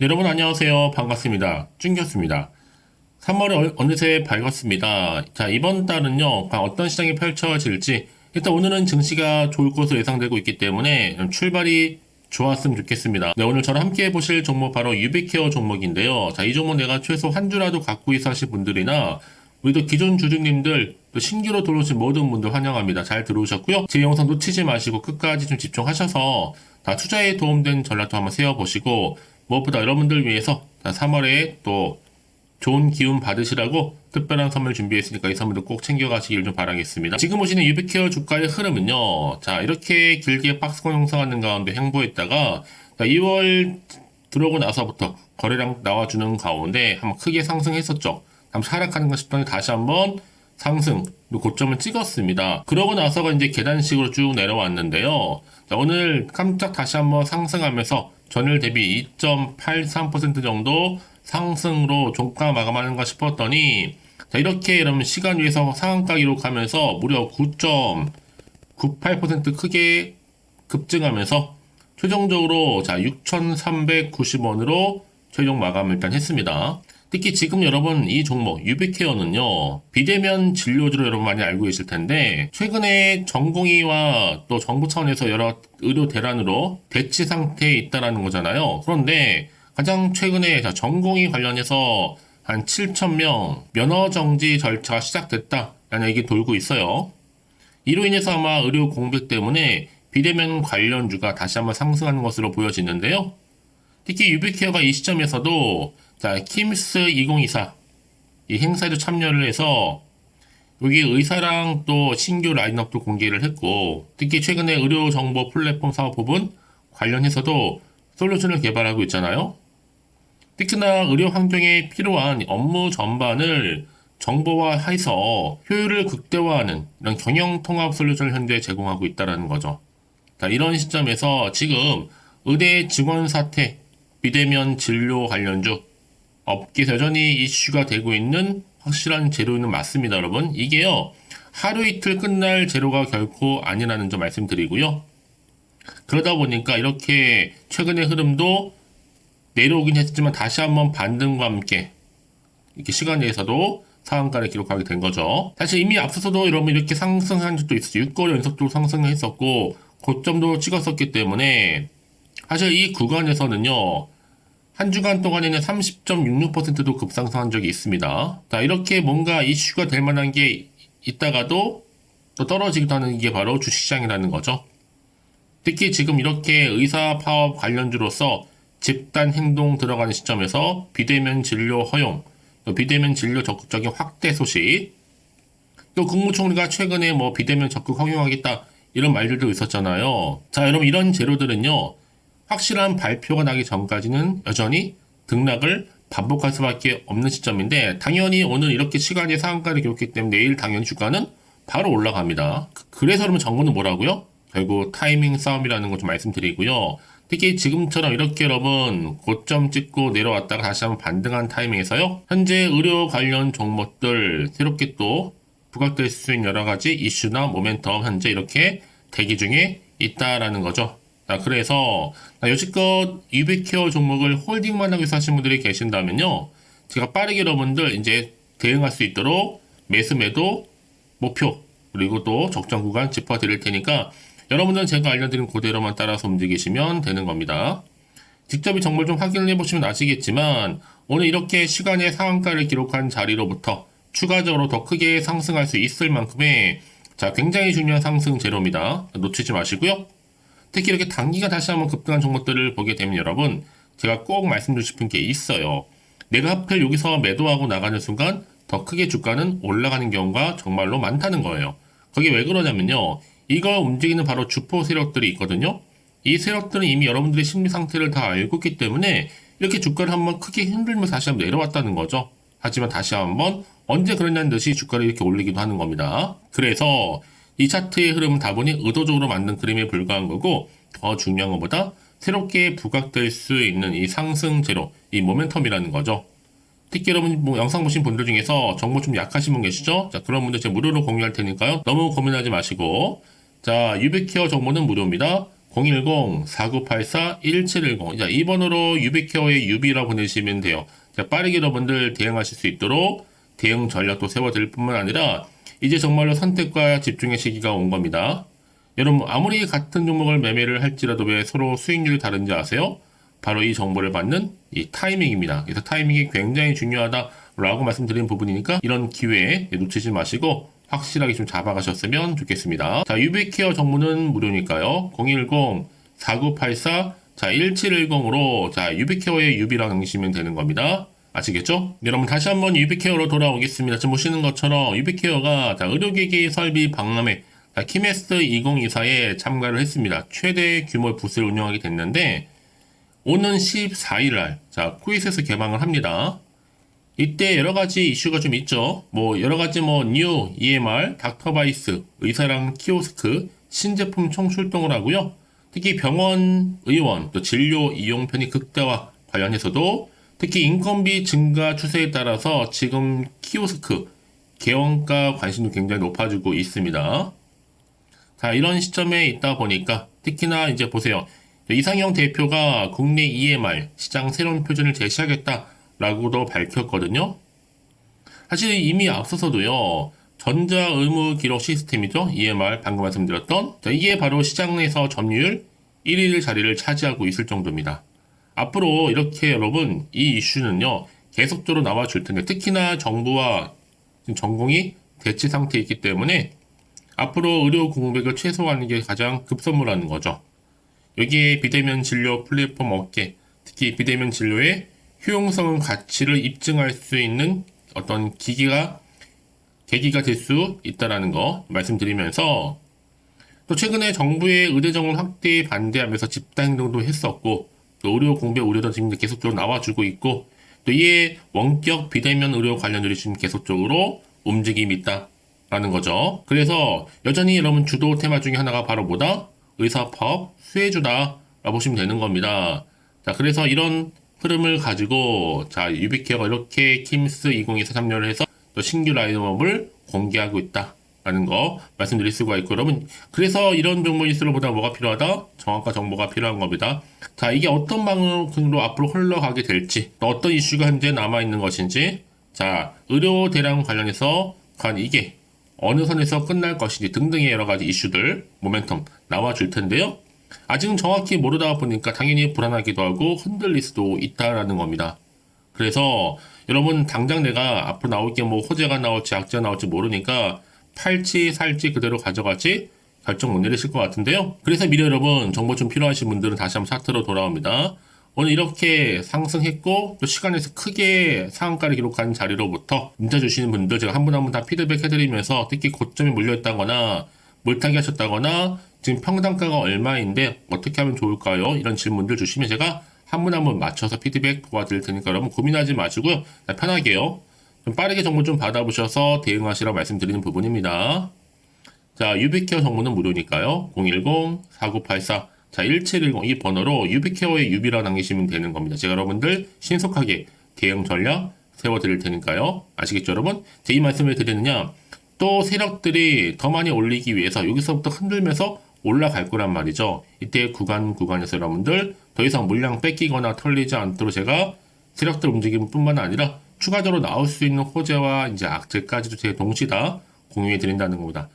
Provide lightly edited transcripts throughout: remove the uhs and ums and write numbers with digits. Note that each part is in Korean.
네, 여러분 안녕하세요. 반갑습니다. 쭝겼습니다. 3월이 어느새 밝았습니다. 자, 이번 달은요, 과연 어떤 시장이 펼쳐질지, 일단 오늘은 증시가 좋을 것으로 예상되고 있기 때문에 출발이 좋았으면 좋겠습니다. 네, 오늘 저랑 함께 해보실 종목 바로 유비케어 종목인데요. 자, 이 종목 내가 최소 한 주라도 갖고 있어 하실 분들이나, 우리도 기존 주주님들, 또 신규로 들어오신 모든 분들 환영합니다. 잘 들어오셨고요. 제 영상 놓치지 마시고 끝까지 좀 집중하셔서 다 투자에 도움된 전략도 한번 세워보시고, 무엇보다 여러분들 위해서 3월에 또 좋은 기운 받으시라고 특별한 선물 준비했으니까 이 선물도 꼭 챙겨가시길 좀 바라겠습니다. 지금 보시는 유비케어 주가의 흐름은요. 자, 이렇게 길게 박스권 형성하는 가운데 행보했다가 2월 들어오고 나서부터 거래량 나와주는 가운데 한번 크게 상승했었죠. 다음 하락하는 것 싶더니 다시 한번 상승, 고점을 찍었습니다. 그러고 나서가 이제 계단식으로 쭉 내려왔는데요. 자, 오늘 깜짝 다시 한번 상승하면서 전일 대비 2.83% 정도 상승으로 종가 마감하는가 싶었더니, 자, 이렇게 여러분 시간 위에서 상한가 기록하면서 무려 9.98% 크게 급증하면서 최종적으로 자 6,390원으로 최종 마감을 일단 했습니다. 특히 지금 여러분 이 종목 유비케어는요, 비대면 진료주로 여러분 많이 알고 계실 텐데, 최근에 전공의와 또 정부 차원에서 여러 의료 대란으로 대치 상태에 있다라는 거잖아요. 그런데 가장 최근에 전공의 관련해서 한 7,000명 면허 정지 절차가 시작됐다라는 얘기 돌고 있어요. 이로 인해서 아마 의료 공백 때문에 비대면 관련주가 다시 한번 상승하는 것으로 보여지는데요. 특히 유비케어가 이 시점에서도 자, 킴스 2024 이 행사에도 참여를 해서 여기 의사랑 또 신규 라인업도 공개를 했고, 특히 최근에 의료정보 플랫폼 사업 부분 관련해서도 솔루션을 개발하고 있잖아요. 특히나 의료 환경에 필요한 업무 전반을 정보화해서 효율을 극대화하는 이런 경영 통합 솔루션을 현재 제공하고 있다는 거죠. 자, 이런 시점에서 지금 의대 직원 사퇴, 비대면 진료 관련주 업계에서 여전히 이슈가 되고 있는 확실한 재료는 맞습니다, 여러분. 이게요, 하루 이틀 끝날 재료가 결코 아니라는 점 말씀드리고요. 그러다 보니까 이렇게 최근의 흐름도 내려오긴 했지만 다시 한번 반등과 함께 이렇게 시간 내에서도 상한가를 기록하게 된 거죠. 사실 이미 앞서서도 여러분 이렇게 상승한 적도 있었죠. 6개월 연속적으로 상승을 했었고 고점도 찍었었기 때문에 사실 이 구간에서는요, 한 주간 동안에는 30.66%도 급상승한 적이 있습니다. 자, 이렇게 뭔가 이슈가 될 만한 게 있다가도 또 떨어지기도 하는 게 바로 주식시장이라는 거죠. 특히 지금 이렇게 의사 파업 관련주로서 집단 행동 들어가는 시점에서 비대면 진료 허용, 또 비대면 진료 적극적인 확대 소식, 또 국무총리가 최근에 뭐 비대면 적극 허용하겠다 이런 말들도 있었잖아요. 자, 여러분 이런 재료들은요, 확실한 발표가 나기 전까지는 여전히 등락을 반복할 수밖에 없는 시점인데, 당연히 오늘 이렇게 시간이 상한가를 기록했기 때문에 내일 당연히 주가는 바로 올라갑니다. 그래서 그러면 정보는 뭐라고요? 결국 타이밍 싸움이라는 거 좀 말씀드리고요. 특히 지금처럼 이렇게 여러분 고점 찍고 내려왔다가 다시 한번 반등한 타이밍에서요, 현재 의료 관련 종목들 새롭게 또 부각될 수 있는 여러 가지 이슈나 모멘텀 현재 이렇게 대기 중에 있다라는 거죠. 자, 그래서 여지껏 유비케어 종목을 홀딩만 하고 하신 분들이 계신다면요, 제가 빠르게 여러분들 이제 대응할 수 있도록 매수 매도 목표 그리고 또 적정 구간 짚어드릴 테니까 여러분들은 제가 알려드린 그대로만 따라서 움직이시면 되는 겁니다. 직접 이 정보를 좀 확인을 해보시면 아시겠지만 오늘 이렇게 시간의 상한가를 기록한 자리로부터 추가적으로 더 크게 상승할 수 있을 만큼의 자, 굉장히 중요한 상승 재료입니다. 놓치지 마시고요. 특히 이렇게 단기가 다시 한번 급등한 종목들을 보게 되면 여러분, 제가 꼭 말씀드리고 싶은 게 있어요. 내가 하필 여기서 매도하고 나가는 순간 더 크게 주가는 올라가는 경우가 정말로 많다는 거예요. 그게 왜 그러냐면요, 이걸 움직이는 바로 주포 세력들이 있거든요. 이 세력들은 이미 여러분들의 심리 상태를 다 알고 있기 때문에 이렇게 주가를 한번 크게 흔들면서 다시 한번 내려왔다는 거죠. 하지만 다시 한번 언제 그랬냐는 듯이 주가를 이렇게 올리기도 하는 겁니다. 그래서 이 차트의 흐름은 다분히 의도적으로 만든 그림에 불과한 거고, 더 중요한 것보다 새롭게 부각될 수 있는 이 상승 재료, 이 모멘텀이라는 거죠. 특히 여러분 뭐 영상 보신 분들 중에서 정보 좀 약하신 분 계시죠? 자, 그런 분들 제가 무료로 공유할 테니까요, 너무 고민하지 마시고, 자, 유비케어 정보는 무료입니다. 010-4984-1710. 자, 이 번호로 유비케어의 유비라 보내시면 돼요. 자, 빠르게 여러분들 대응하실 수 있도록 대응 전략도 세워드릴 뿐만 아니라 이제 정말로 선택과 집중의 시기가 온 겁니다. 여러분, 아무리 같은 종목을 매매를 할지라도 왜 서로 수익률이 다른지 아세요? 바로 이 정보를 받는 이 타이밍입니다. 그래서 타이밍이 굉장히 중요하다라고 말씀드린 부분이니까 이런 기회에 놓치지 마시고 확실하게 좀 잡아가셨으면 좋겠습니다. 자, 유비케어 정보는 무료니까요. 010-4984 1710으로 자, 유비케어의 유비랑 남기시면 되는 겁니다. 아시겠죠? 여러분 다시 한번 유비케어로 돌아오겠습니다. 지금 보시는 것처럼 유비케어가 자, 의료기기 설비 박람회 키메스 2024에 참가를 했습니다. 최대 규모 부스를 운영하게 됐는데 오는 14일날 자, 코이스에서 개방을 합니다. 이때 여러 가지 이슈가 좀 있죠. 여러 가지 뉴, EMR, 닥터바이스, 의사랑 키오스크, 신제품 총 출동을 하고요. 특히 병원, 의원, 또 진료 이용 편의 극대화 관련해서도 특히 인건비 증가 추세에 따라서 지금 키오스크, 개원가 관심도 굉장히 높아지고 있습니다. 자, 이런 시점에 있다 보니까 특히나 이제 보세요. 이상형 대표가 국내 EMR 시장 새로운 표준을 제시하겠다라고도 밝혔거든요. 사실 이미 앞서서도요. 전자 의무 기록 시스템이죠. EMR 방금 말씀드렸던 자, 이게 바로 시장에서 점유율 1위 자리를 차지하고 있을 정도입니다. 앞으로 이렇게 여러분 이 이슈는요. 계속적으로 나와줄 텐데 특히나 정부와 전공이 대치 상태에 있기 때문에 앞으로 의료 공백을 최소화하는 게 가장 급선무라는 거죠. 여기에 비대면 진료 플랫폼 업계, 특히 비대면 진료의 효용성 가치를 입증할 수 있는 어떤 계기가 될 수 있다는 거 말씀드리면서 또 최근에 정부의 의대 정원 확대에 반대하면서 집단 행동도 했었고 또 의료 공백 우려도 지금 계속적으로 나와주고 있고 또 이에 원격 비대면 의료 관련들이 지금 계속적으로 움직임이 있다라는 거죠. 그래서 여전히 여러분 주도 테마 중에 하나가 바로 뭐다? 의사파업 수혜주다라고 보시면 되는 겁니다. 자, 그래서 이런 흐름을 가지고 자, 유비케어가 이렇게 킴스 2024 참여를 해서 또 신규 라인업을 공개하고 있다라는 거 말씀드릴 수가 있고 여러분 그래서 이런 종목일수록보다 뭐가 필요하다? 정확한 정보가 필요한 겁니다. 자, 이게 어떤 방향으로 앞으로 흘러가게 될지 또 어떤 이슈가 현재 남아있는 것인지 자, 의료 대량 관련해서 과연 이게 어느 선에서 끝날 것인지 등등의 여러 가지 이슈들, 모멘텀 나와줄 텐데요. 아직은 정확히 모르다 보니까 당연히 불안하기도 하고 흔들릴 수도 있다라는 겁니다. 그래서 여러분 당장 내가 앞으로 나올 게 호재가 나올지 악재가 나올지 모르니까 팔지 살지 그대로 가져갈지 결정 못 내리실 것 같은데요. 그래서 미래 여러분 정보 좀 필요하신 분들은 다시 한번 차트로 돌아옵니다. 오늘 이렇게 상승했고 또 시간에서 크게 상한가를 기록한 자리로부터 문자 주시는 분들 제가 한 분 한 분 다 피드백 해드리면서 특히 고점이 물려있다거나 물타기 하셨다거나 지금 평단가가 얼마인데 어떻게 하면 좋을까요? 이런 질문들 주시면 제가 한 분 한 분 맞춰서 피드백 도와드릴 테니까 여러분 고민하지 마시고요. 편하게요. 좀 빠르게 정보 좀 받아보셔서 대응하시라고 말씀드리는 부분입니다. 자, 유비케어 정보는 무료니까요. 010-4984 자, 1710 이 번호로 유비케어의 유비라 남기시면 되는 겁니다. 제가 여러분들 신속하게 대응 전략 세워드릴 테니까요. 아시겠죠, 여러분? 제 이 말씀을 드리느냐? 또 세력들이 더 많이 올리기 위해서 여기서부터 흔들면서 올라갈 거란 말이죠. 이때 구간에서 여러분들 더 이상 물량 뺏기거나 털리지 않도록 제가 세력들 움직임뿐만 아니라 추가적으로 나올 수 있는 호재와 이제 악재까지도 제가 동시에 다 공유해 드린다는 겁니다.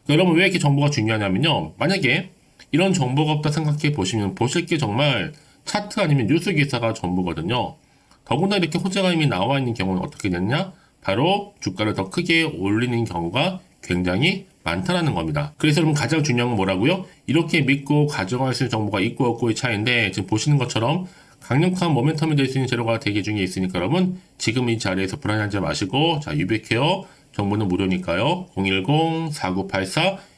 여러분 왜 이렇게 정보가 중요하냐면요. 만약에 이런 정보가 없다 생각해 보시면 보실 게 정말 차트 아니면 뉴스 기사가 전부거든요. 더구나 이렇게 호재가 이미 나와 있는 경우는 어떻게 됐냐? 바로 주가를 더 크게 올리는 경우가 굉장히 많다라는 겁니다. 그래서 여러분 가장 중요한 건 뭐라고요? 이렇게 믿고 가져갈 수 있는 정보가 있고 없고의 차이인데 지금 보시는 것처럼 강력한 모멘텀이 될 수 있는 재료가 대기 중에 있으니까 여러분 지금 이 자리에서 불안하지 마시고 자, 유비케어 정보는 무료니까요.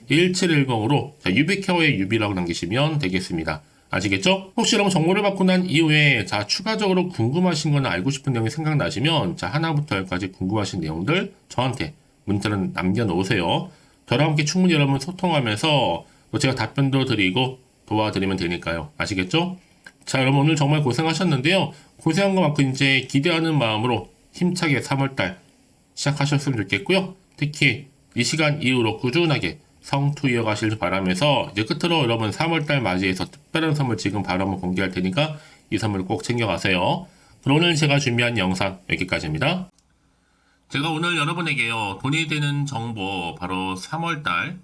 010-4984-1710으로 유비케어의 유비라고 남기시면 되겠습니다. 아시겠죠? 혹시 여러분 정보를 받고 난 이후에 자, 추가적으로 궁금하신 거나 알고 싶은 내용이 생각나시면 자, 하나부터 열까지 궁금하신 내용들 저한테 문자를 남겨놓으세요. 저랑 함께 충분히 여러분 소통하면서 또 제가 답변도 드리고 도와드리면 되니까요. 아시겠죠? 자, 여러분 오늘 정말 고생하셨는데요. 고생한 것만큼 이제 기대하는 마음으로 힘차게 3월달 시작하셨으면 좋겠고요. 특히 이 시간 이후로 꾸준하게 성투 이어가실 바라면서 이제 끝으로 여러분 3월달 맞이해서 특별한 선물 지금 바로 한번 공개할 테니까 이 선물 꼭 챙겨가세요. 그럼 오늘 제가 준비한 영상 여기까지입니다. 제가 오늘 여러분에게요, 돈이 되는 정보, 바로 3월달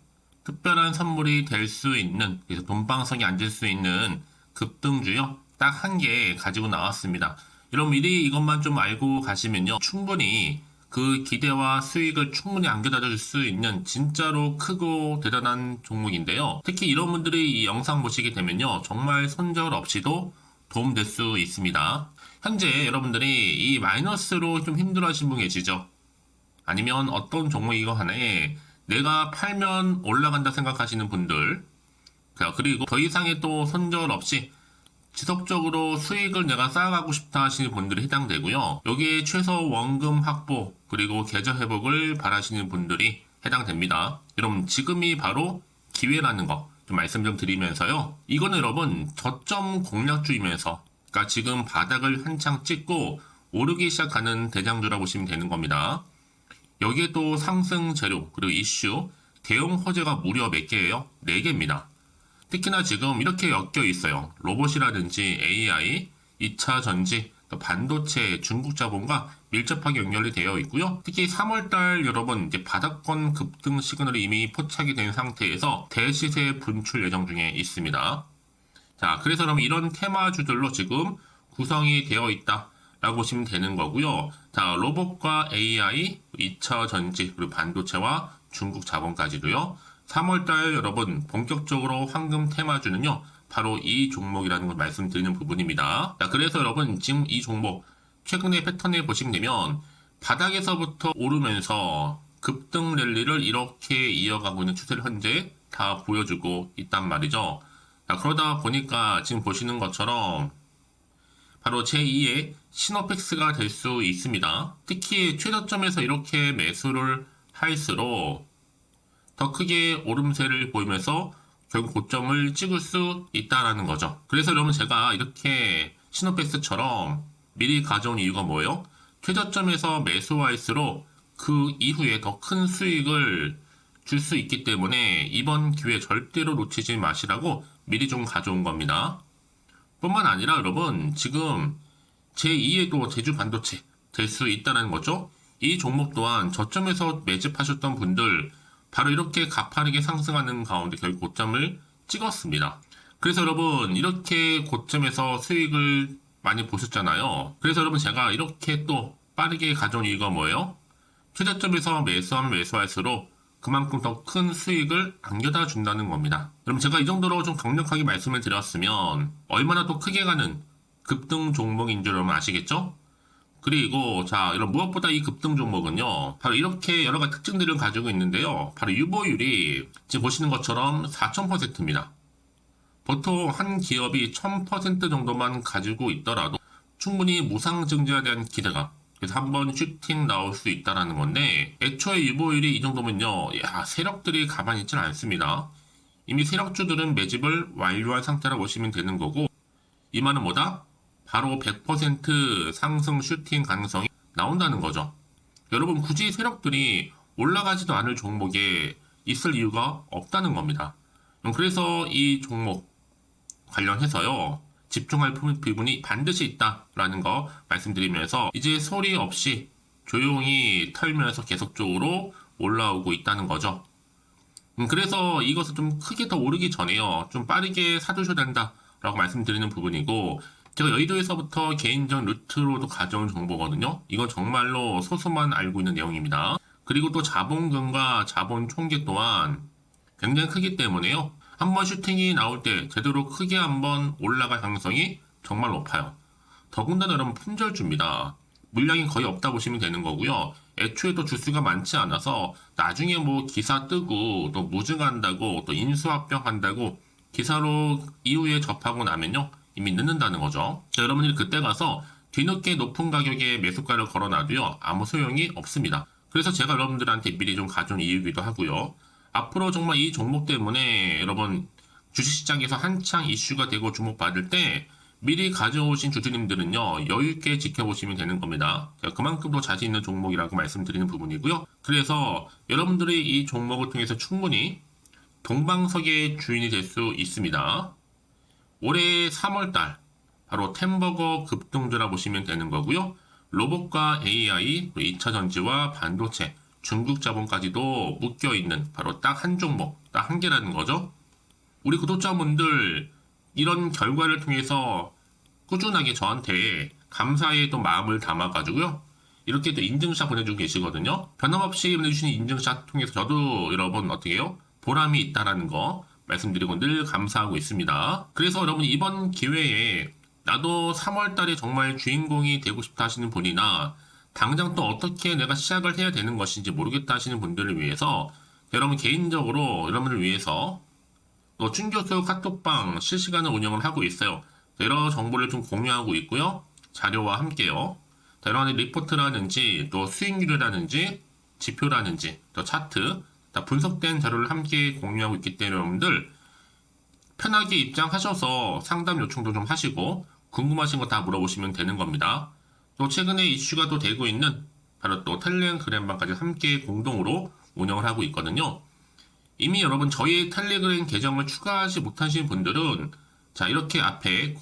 특별한 선물이 될 수 있는, 그래서 돈방석에 앉을 수 있는 급등주요, 딱 한 개 가지고 나왔습니다. 여러분 미리 이것만 좀 알고 가시면요, 충분히 그 기대와 수익을 충분히 안겨다 줄 수 있는 진짜로 크고 대단한 종목인데요. 특히 이런 분들이 이 영상 보시게 되면요, 정말 손절 없이도 도움될 수 있습니다. 현재 여러분들이 이 마이너스로 좀 힘들어하시는 분 계시죠? 아니면 어떤 종목이고 하나에 내가 팔면 올라간다 생각하시는 분들, 그리고 더 이상의 또 손절 없이 지속적으로 수익을 내가 쌓아가고 싶다 하시는 분들이 해당되고요. 여기에 최소 원금 확보 그리고 계좌 회복을 바라시는 분들이 해당됩니다. 여러분 지금이 바로 기회라는 거 좀 말씀 좀 드리면서요. 이거는 여러분 저점 공략주이면서, 그러니까 지금 바닥을 한창 찍고 오르기 시작하는 대장주라고 보시면 되는 겁니다. 여기에 또 상승 재료 그리고 이슈 대형 호재가 무려 몇 개예요? 4개입니다. 특히나 지금 이렇게 엮여 있어요. 로봇이라든지 AI, 2차 전지, 또 반도체, 중국 자본과 밀접하게 연결이 되어 있고요. 특히 3월달 여러분 이제 바닥권 급등 시그널이 이미 포착이 된 상태에서 대시세 분출 예정 중에 있습니다. 자, 그래서 그럼 이런 테마주들로 지금 구성이 되어 있다 라고 보시면 되는 거고요. 자, 로봇과 AI, 2차 전지, 그리고 반도체와 중국 자본까지도요. 3월달 여러분 본격적으로 황금 테마주는요, 바로 이 종목이라는 걸 말씀드리는 부분입니다. 자, 그래서 여러분 지금 이 종목 최근의 패턴을 보시면 되면 바닥에서부터 오르면서 급등 랠리를 이렇게 이어가고 있는 추세를 현재 다 보여주고 있단 말이죠. 자, 그러다 보니까 지금 보시는 것처럼 바로 제2의 시노펙스가 될 수 있습니다. 특히 최저점에서 이렇게 매수를 할수록 더 크게 오름세를 보이면서 결국 고점을 찍을 수 있다라는 거죠. 그래서 여러분 제가 이렇게 시노펙스처럼 미리 가져온 이유가 뭐예요? 최저점에서 매수할수록 그 이후에 더 큰 수익을 줄 수 있기 때문에 이번 기회 절대로 놓치지 마시라고 미리 좀 가져온 겁니다. 뿐만 아니라 여러분 지금 제2의 또 제주 반도체 될 수 있다는 거죠. 이 종목 또한 저점에서 매집하셨던 분들 바로 이렇게 가파르게 상승하는 가운데 결국 고점을 찍었습니다. 그래서 여러분 이렇게 고점에서 수익을 많이 보셨잖아요. 그래서 여러분 제가 이렇게 또 빠르게 가져온 이유가 뭐예요? 최저점에서 매수하면 매수할수록 그만큼 더 큰 수익을 안겨다 준다는 겁니다. 그럼 제가 이 정도로 좀 강력하게 말씀을 드렸으면 얼마나 또 크게 가는 급등 종목인 줄 여러분 아시겠죠? 그리고 자, 여러분 무엇보다 이 급등 종목은요, 바로 이렇게 여러 가지 특징들을 가지고 있는데요. 바로 유보율이 지금 보시는 것처럼 4000%입니다. 보통 한 기업이 1000% 정도만 가지고 있더라도 충분히 무상증자에 대한 기대가, 그래서 한번 슈팅 나올 수 있다라는 건데, 애초에 유보율이 이 정도면요, 야, 세력들이 가만히 있지는 않습니다. 이미 세력주들은 매집을 완료한 상태라고 보시면 되는 거고, 이 말은 뭐다? 바로 100% 상승 슈팅 가능성이 나온다는 거죠. 여러분 굳이 세력들이 올라가지도 않을 종목에 있을 이유가 없다는 겁니다. 그래서 이 종목 관련해서요, 집중할 부분이 반드시 있다라는 거 말씀드리면서 이제 소리 없이 조용히 털면서 계속적으로 올라오고 있다는 거죠. 그래서 이것을 좀 크게 더 오르기 전에요, 좀 빠르게 사두셔야 된다라고 말씀드리는 부분이고, 제가 여의도에서부터 개인적 루트로도 가져온 정보거든요. 이건 정말로 소수만 알고 있는 내용입니다. 그리고 또 자본금과 자본 총계 또한 굉장히 크기 때문에요. 한번 슈팅이 나올 때 제대로 크게 한번 올라갈 가능성이 정말 높아요. 더군다나 여러분 품절주입니다. 물량이 거의 없다 보시면 되는 거고요. 애초에 또 주수가 많지 않아서 나중에 뭐 기사 뜨고 또 무증한다고 또 인수합병한다고 기사로 이후에 접하고 나면요, 이미 늦는다는 거죠. 자, 여러분들이 그때 가서 뒤늦게 높은 가격에 매수가를 걸어놔도요, 아무 소용이 없습니다. 그래서 제가 여러분들한테 미리 좀 가져온 이유기도 하고요. 앞으로 정말 이 종목 때문에 여러분 주식시장에서 한창 이슈가 되고 주목받을 때 미리 가져오신 주주님들은요, 여유있게 지켜보시면 되는 겁니다. 그만큼 더 자신 있는 종목이라고 말씀드리는 부분이고요. 그래서 여러분들이 이 종목을 통해서 충분히 동방석의 주인이 될 수 있습니다. 올해 3월달 바로 템버거 급등주라 보시면 되는 거고요. 로봇과 AI, 2차 전지와 반도체, 중국 자본까지도 묶여있는 바로 딱 한 종목, 딱 한 개라는 거죠. 우리 구독자분들 이런 결과를 통해서 꾸준하게 저한테 감사의 또 마음을 담아가지고요. 이렇게 또 인증샷 보내주고 계시거든요. 변함없이 보내주시는 인증샷 통해서 저도 여러분 어떻게 해요? 보람이 있다라는 거 말씀드리고 늘 감사하고 있습니다. 그래서 여러분 이번 기회에 나도 3월 달에 정말 주인공이 되고 싶다 하시는 분이나 당장 또 어떻게 내가 시작을 해야 되는 것인지 모르겠다 하시는 분들을 위해서 여러분 개인적으로 여러분을 위해서 또 춘교수 카톡방 실시간으로 운영을 하고 있어요. 여러 정보를 좀 공유하고 있고요. 자료와 함께요. 여러 가지 리포트라든지 또 수익률이라든지 지표라든지 또 차트 다 분석된 자료를 함께 공유하고 있기 때문에 여러분들 편하게 입장하셔서 상담 요청도 좀 하시고 궁금하신 거 다 물어보시면 되는 겁니다. 또 최근에 이슈가 또 되고 있는 바로 또 텔레그램방까지 함께 공동으로 운영을 하고 있거든요. 이미 여러분 저희 텔레그램 계정을 추가하지 못하신 분들은 자 이렇게 앞에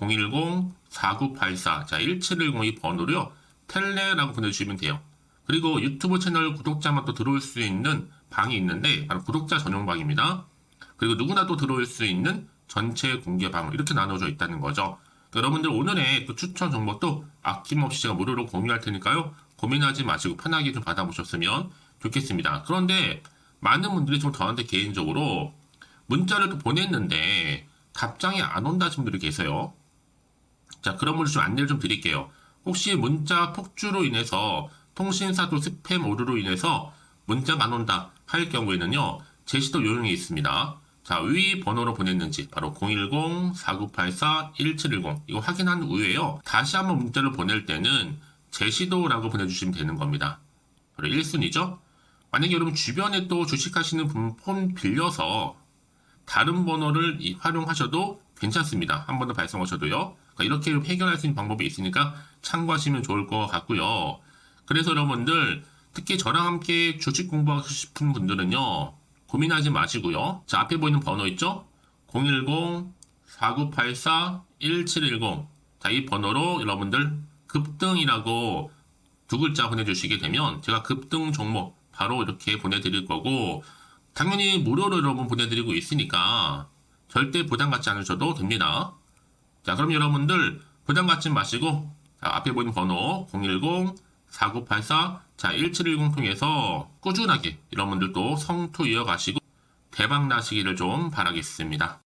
010-4984 1710이 번호로요. 텔레라고 보내주시면 돼요. 그리고 유튜브 채널 구독자만 또 들어올 수 있는 방이 있는데 바로 구독자 전용 방입니다. 그리고 누구나 또 들어올 수 있는 전체 공개 방 이렇게 나눠져 있다는 거죠. 그러니까 여러분들 오늘의 또 추천 정보도 아낌없이 제가 무료로 공유할 테니까요. 고민하지 마시고 편하게 좀 받아보셨으면 좋겠습니다. 그런데 많은 분들이 좀 저한테 개인적으로 문자를 또 보냈는데 답장이 안 온다 하시는 분들이 계세요. 자, 그런 분들 좀 안내를 좀 드릴게요. 혹시 문자 폭주로 인해서 통신사도 스팸 오류로 인해서 문자가 안 온다 할 경우에는요. 제시도 요령이 있습니다. 자, 위 번호로 보냈는지 바로 010-4984-1710 이거 확인한 후에요. 다시 한번 문자를 보낼 때는 제시도라고 보내주시면 되는 겁니다. 바로 1순위죠. 만약에 여러분 주변에 또 주식하시는 분 폰 빌려서 다른 번호를 활용하셔도 괜찮습니다. 한 번 더 발송하셔도요. 그러니까 이렇게 해결할 수 있는 방법이 있으니까 참고하시면 좋을 것 같고요. 그래서 여러분들 특히 저랑 함께 주식 공부하고 싶은 분들은요. 고민하지 마시고요. 자, 앞에 보이는 번호 있죠? 010-4984-1710 자, 이 번호로 여러분들 급등이라고 두 글자 보내주시게 되면 제가 급등 종목 바로 이렇게 보내드릴 거고 당연히 무료로 여러분 보내드리고 있으니까 절대 부담 갖지 않으셔도 됩니다. 자, 그럼 여러분들 부담 갖지 마시고 자, 앞에 보이는 번호 010-4984 자, 1710 통해서 꾸준하게 여러분들도 성투 이어가시고 대박 나시기를 좀 바라겠습니다.